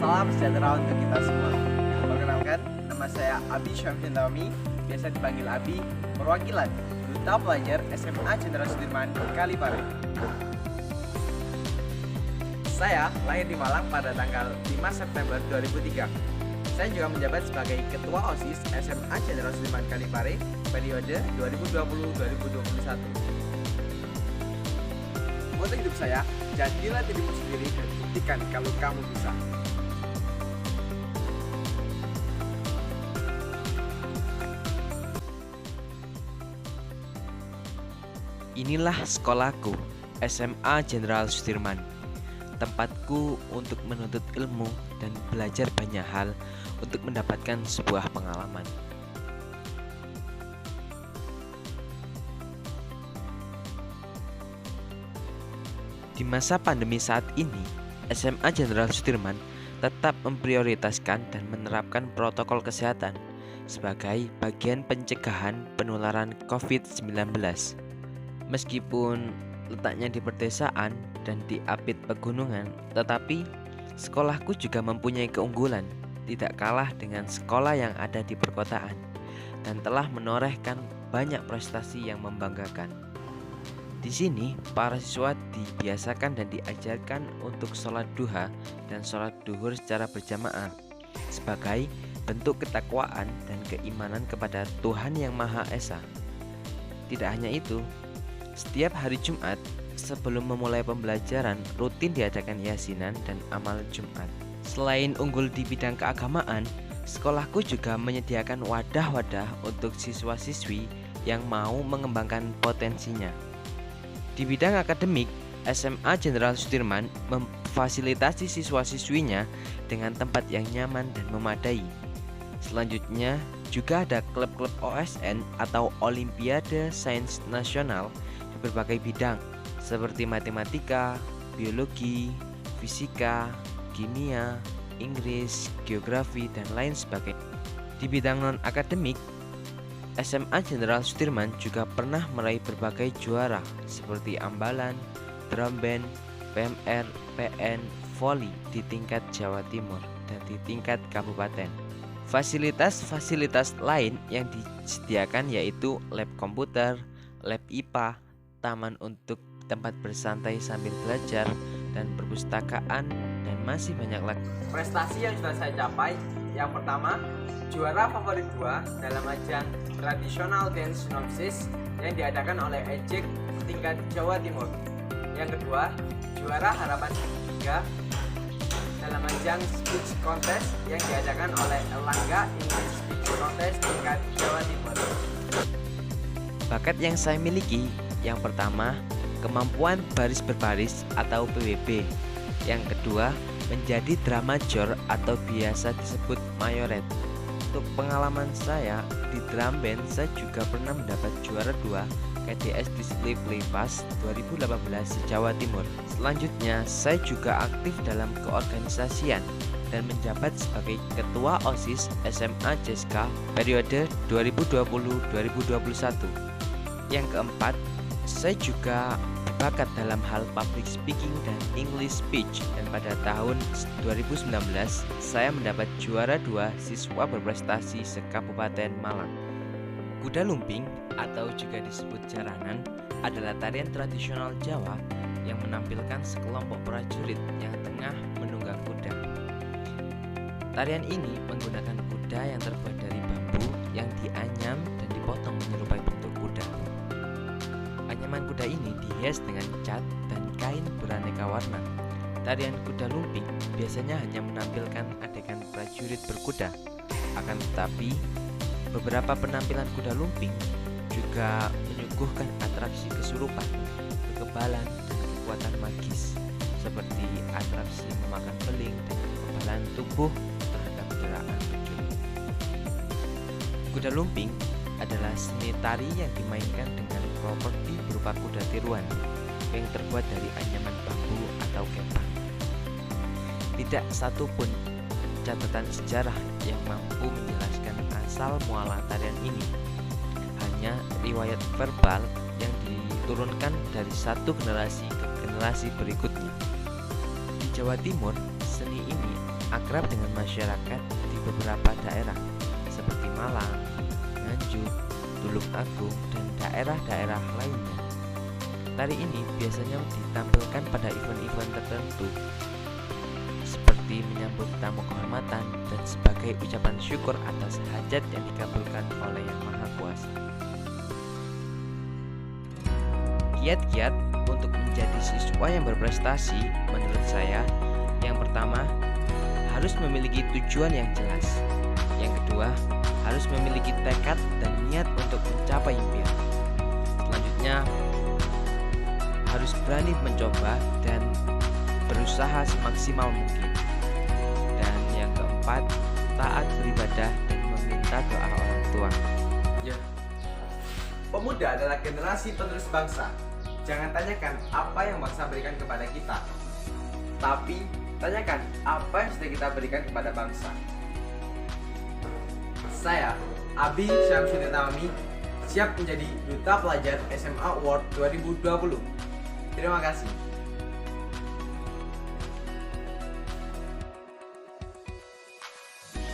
Salam sejahtera untuk kita semua. Perkenalkan, nama saya Abi Syamsin Tami, biasa dipanggil Abi, perwakilan Duta Pelajar SMA Jenderal Sudirman, Kalipare. Saya lahir di Malang pada tanggal 5 September 2003. Saya juga menjabat sebagai Ketua OSIS SMA Jenderal Sudirman Kalipare periode 2020-2021. Moto hidup saya, jadilah dirimu sendiri dan buktikan kalau kamu bisa. Inilah sekolahku, SMA Jenderal Sudirman. Tempatku untuk menuntut ilmu dan belajar banyak hal untuk mendapatkan sebuah pengalaman. Di masa pandemi saat ini, SMA Jenderal Sudirman tetap memprioritaskan dan menerapkan protokol kesehatan sebagai bagian pencegahan penularan COVID-19. Meskipun letaknya di perdesaan dan di apit pegunungan, tetapi sekolahku juga mempunyai keunggulan, tidak kalah dengan sekolah yang ada di perkotaan, dan telah menorehkan banyak prestasi yang membanggakan. Di sini, para siswa dibiasakan dan diajarkan untuk sholat duha dan sholat duhur secara berjamaah sebagai bentuk ketakwaan dan keimanan kepada Tuhan Yang Maha Esa. Tidak hanya itu, setiap hari Jumat sebelum memulai pembelajaran rutin diadakan yasinan dan amal Jumat. Selain unggul di bidang keagamaan, sekolahku juga menyediakan wadah-wadah untuk siswa-siswi yang mau mengembangkan potensinya. Di bidang akademik, SMA Jenderal Sudirman memfasilitasi siswa-siswinya dengan tempat yang nyaman dan memadai. Selanjutnya, juga ada klub-klub OSN atau Olimpiade Sains Nasional di berbagai bidang seperti matematika, biologi, fisika, kimia, Inggris, geografi, dan lain sebagainya. Di bidang non-akademik, SMA Jenderal Sudirman juga pernah meraih berbagai juara seperti ambalan, drum band, PMR, PN, voli di tingkat Jawa Timur dan di tingkat kabupaten. Fasilitas-fasilitas lain yang disediakan yaitu lab komputer, lab IPA, taman untuk tempat bersantai sambil belajar, dan perpustakaan, dan masih banyak lagi. Prestasi yang sudah saya capai, yang pertama, juara favorit 2 dalam ajang Traditional Dance Synopsis yang diadakan oleh EJEK tingkat Jawa Timur. Yang kedua, juara harapan 3 dalam ajang Speech Contest yang diadakan oleh Erlangga English Speech Contest tingkat Jawa Timur. Bakat yang saya miliki, yang pertama, kemampuan baris berbaris atau PWB. Yang kedua, menjadi drumajor atau biasa disebut mayoret. Untuk pengalaman saya di drum band, saya juga pernah mendapat juara 2 KDS Display Playpass 2018 Jawa Timur. Selanjutnya, saya juga aktif dalam keorganisasian dan menjabat sebagai Ketua OSIS SMA JESKA periode 2020-2021. Yang keempat, saya juga berbakat dalam hal public speaking dan English speech, dan pada tahun 2019 saya mendapat juara 2 siswa berprestasi se-Kabupaten Malang. Kuda lumping atau juga disebut jaranan adalah tarian tradisional Jawa yang menampilkan sekelompok prajurit yang tengah menunggang kuda. Tarian ini menggunakan kuda yang terbuat dari bambu yang dianyam dan dipotong menyerupai bentuk kuda. Anyaman kuda ini dihias dengan cat dan kain beraneka warna. Tarian kuda lumping biasanya hanya menampilkan adegan prajurit berkuda. Akan tetapi, beberapa penampilan kuda lumping juga menyuguhkan atraksi kesurupan, kekebalan, dan kekuatan magis, seperti atraksi memakan beling dan kekebalan tubuh terhadap gerakan prajurit. Kuda lumping adalah seni tari yang dimainkan dengan properti berupa kuda tiruan yang terbuat dari anyaman bambu atau kepang. Tidak satu pun catatan sejarah yang mampu menjelaskan asal muala tarian ini. Hanya riwayat verbal yang diturunkan dari satu generasi ke generasi berikutnya. Di Jawa Timur, seni ini akrab dengan masyarakat di beberapa daerah seperti Malang, Nganjuk, Tulung Agung, dan daerah-daerah lainnya. Tari ini biasanya ditampilkan pada event-event tertentu seperti menyambut tamu kehormatan dan sebagai ucapan syukur atas hajat yang dikabulkan oleh Yang Maha Kuasa. Kiat-kiat untuk menjadi siswa yang berprestasi menurut saya, yang pertama, harus memiliki tujuan yang jelas. Yang kedua, harus memiliki tekad dan niat untuk mencapai impian. Selanjutnya, harus berani mencoba dan berusaha semaksimal mungkin. Dan yang keempat, taat beribadah dan meminta doa orang tua. Ya. Pemuda adalah generasi penerus bangsa. Jangan tanyakan apa yang bangsa berikan kepada kita, tapi tanyakan apa yang sudah kita berikan kepada bangsa. Saya, Abi Syamsuddin Tamami, siap menjadi Duta Pelajar SMA Award 2020. Terima kasih.